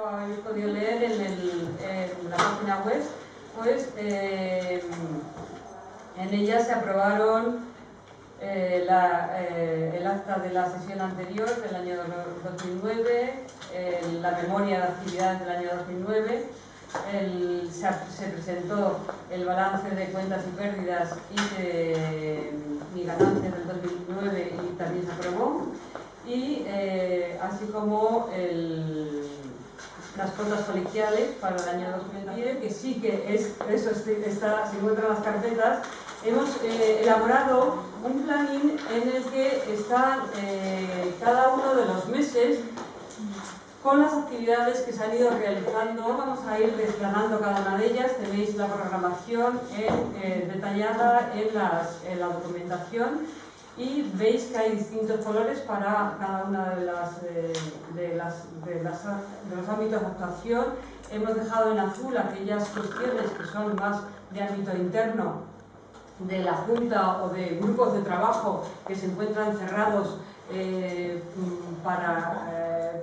Habéis podido leer en la página web, pues en ella se aprobaron el acta de la sesión anterior del año 2009, la memoria de actividades del año 2009, se presentó el balance de cuentas y pérdidas y ganancias del 2009 y también se aprobó, y así como las cuotas colegiales para el año 2010, que sí que eso se encuentra en las carpetas. Hemos elaborado un planning en el que están cada uno de los meses con las actividades que se han ido realizando. Vamos a ir desgranando cada una de ellas. Tenéis la programación detallada en la documentación y veis que hay distintos colores para cada una de los ámbitos de actuación. Hemos dejado en azul aquellas cuestiones que son más de ámbito interno de la Junta o de grupos de trabajo que se encuentran cerrados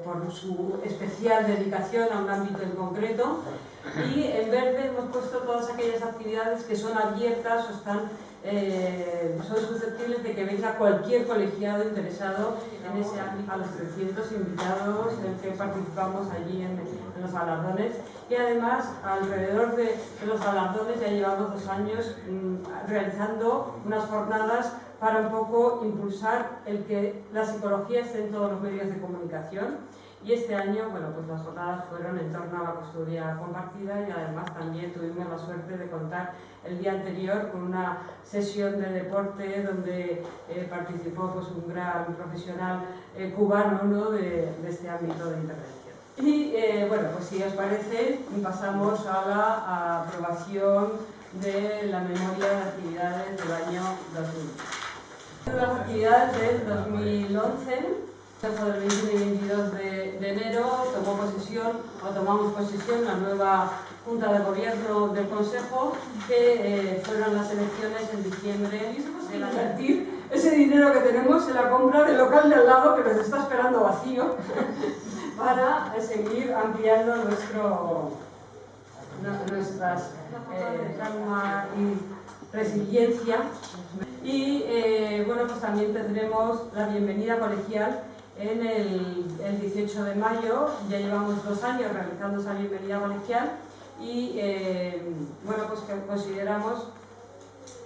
por su especial dedicación a un ámbito en concreto, y en verde hemos puesto todas aquellas actividades que son abiertas o son susceptibles de que venga cualquier colegiado interesado en ese ámbito, a los 300 invitados en que participamos allí en los galardones. Y además, alrededor de los galardones ya llevamos 2 años realizando unas jornadas para un poco impulsar el que la psicología esté en todos los medios de comunicación. Y este año, bueno, pues las jornadas fueron en torno a la custodia compartida, y además también tuvimos la suerte de contar el día anterior con una sesión de deporte donde participó pues un gran profesional cubano, ¿no?, de este ámbito de intervención. Y bueno, pues si os parece, pasamos a la aprobación de la memoria de actividades del año 2000. Las actividades del 2011, el 21 y 22 de enero, tomamos posesión la nueva Junta de Gobierno del Consejo, que fueron las elecciones en diciembre. De invertir ese dinero que tenemos en la compra del local de al lado, que nos está esperando vacío, para seguir ampliando nuestras calma y resiliencia. Y bueno, pues también tendremos la bienvenida colegial en el 18 de mayo. Ya llevamos 2 años realizando esa bienvenida colegial, y bueno, pues que consideramos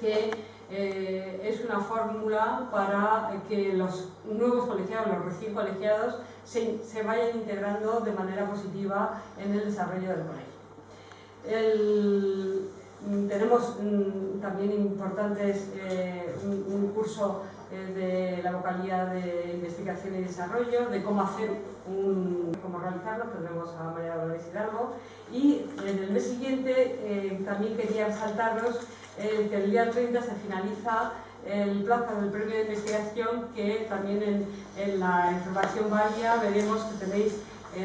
que es una fórmula para que los nuevos colegiados, los recién colegiados, se vayan integrando de manera positiva en el desarrollo del colegio. Tenemos también importantes un curso de la vocalía de investigación y desarrollo, de cómo realizarlo, tendremos a María Dolores Hidalgo. Y en el mes siguiente también quería resaltaros que el día 30 se finaliza el plazo del premio de investigación, que también en la información varia veremos que tenéis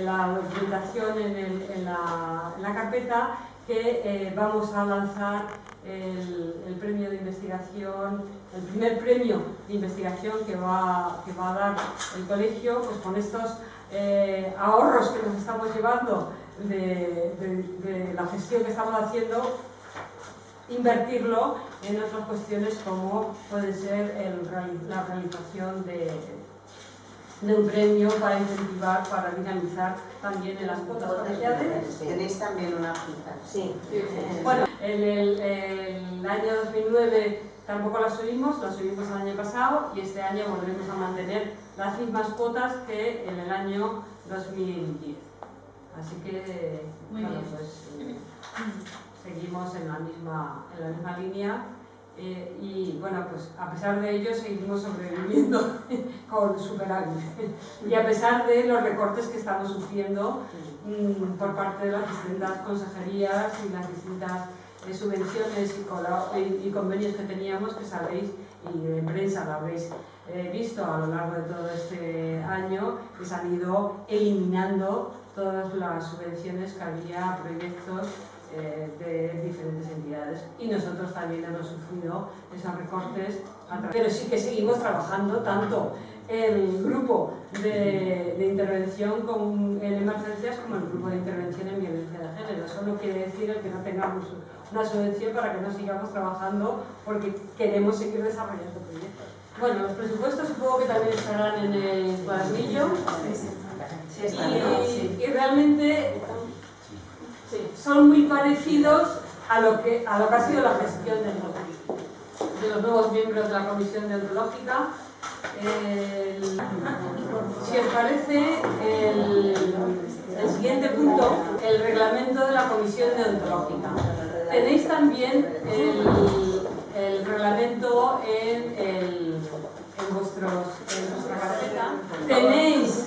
la documentación en la carpeta, que vamos a lanzar el premio de investigación, el primer premio de investigación que va a dar el colegio, pues con estos ahorros que nos estamos llevando de la gestión que estamos haciendo, invertirlo en otras cuestiones como puede ser la realización de un premio para incentivar, para dinamizar también en las cuotas colegiales. Tenéis también una cita. Sí. Bueno, el año 2009 tampoco la subimos el año pasado, y este año volvemos a mantener las mismas cuotas que en el año 2010. Así que, bueno, pues seguimos en la misma línea. Y bueno, pues a pesar de ello seguimos sobreviviendo con superávit, y a pesar de los recortes que estamos sufriendo por parte de las distintas consejerías y las distintas subvenciones y convenios que teníamos, que sabéis, y en prensa lo habréis visto a lo largo de todo este año, que se han ido eliminando todas las subvenciones que había a proyectos de diferentes entidades, y nosotros también hemos sufrido esos recortes Pero sí que seguimos trabajando tanto el grupo de intervención en emergencias como el grupo de intervención en violencia de género. Eso no quiere decir el que no tengamos una subvención para que no sigamos trabajando porque queremos seguir desarrollando proyectos. Bueno, los presupuestos supongo que también estarán en el cuadernillo y realmente son muy parecidos a lo que ha sido la gestión de los nuevos miembros de la Comisión Deontológica. Si os parece, el siguiente punto, el reglamento de la Comisión Deontológica. Tenéis también el reglamento en vuestra carpeta. Tenéis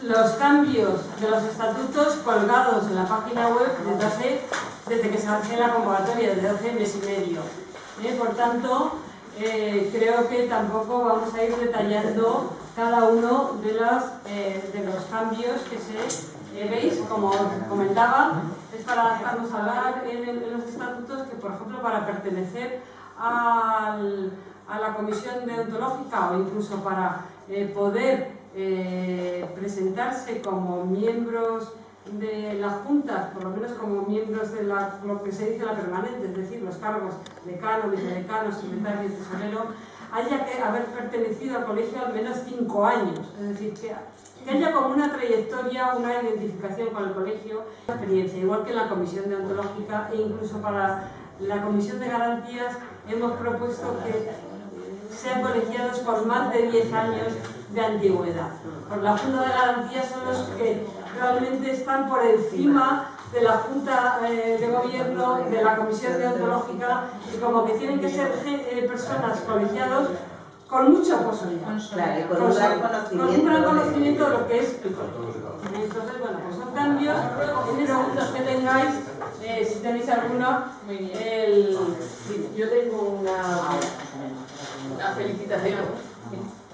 los cambios de los estatutos colgados en la página web desde que se hace la convocatoria, desde hace mes y medio. Por tanto, creo que tampoco vamos a ir detallando cada uno de los cambios que veis, como os comentaba, es para dejarnos hablar en los estatutos que, por ejemplo, para pertenecer a la Comisión Deontológica o incluso para poder presentarse como miembros de la Junta, por lo menos como miembros de lo que se dice la permanente, es decir, los cargos decano, vicedecano, secretario y tesorero, haya que haber pertenecido al colegio al menos 5 años, es decir, que haya como una trayectoria, una identificación con el colegio, experiencia, igual que en la Comisión Deontológica e incluso para la Comisión de Garantías hemos propuesto que sean colegiados con más de 10 años de antigüedad. Por la Junta de Garantías son los que realmente están por encima de la Junta de Gobierno, de la Comisión Deontológica, y como que tienen que ser personas colegiados con mucho pozo ya. Claro, y con un gran conocimiento de lo que es el colegio. Entonces, bueno, pues son cambios. En preguntas que tengáis, si tenéis alguna, yo tengo una felicitación.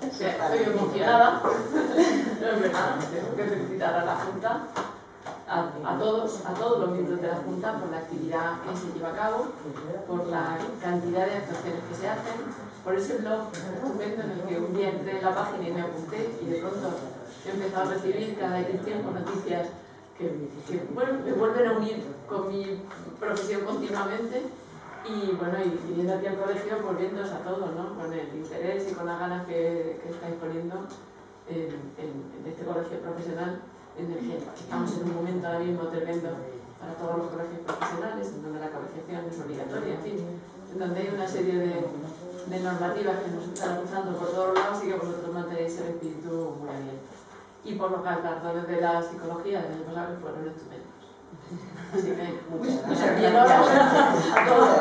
O sea, estoy emocionada. No es verdad, tengo que felicitar a la Junta, a todos los miembros de la Junta por la actividad que se lleva a cabo, por la cantidad de actuaciones que se hacen, por ese blog estupendo en el que un día entré en la página y me apunté y de pronto he empezado a recibir cada X tiempo noticias que bueno, me vuelven a unir con mi profesión continuamente. Y bueno, y viniendo aquí al colegio, pues viéndoos a todos, ¿no? Con el interés y con las ganas que estáis poniendo en este colegio profesional, en el que estamos en un momento ahora mismo tremendo para todos los colegios profesionales, en donde la colegiación es obligatoria, en fin, en donde hay una serie de normativas que nos están cruzando por todos lados y que vosotros mantenéis el espíritu muy abierto. Y por los galardones de la psicología del año pasado que fueron estupendos. Así que muchas gracias a todos.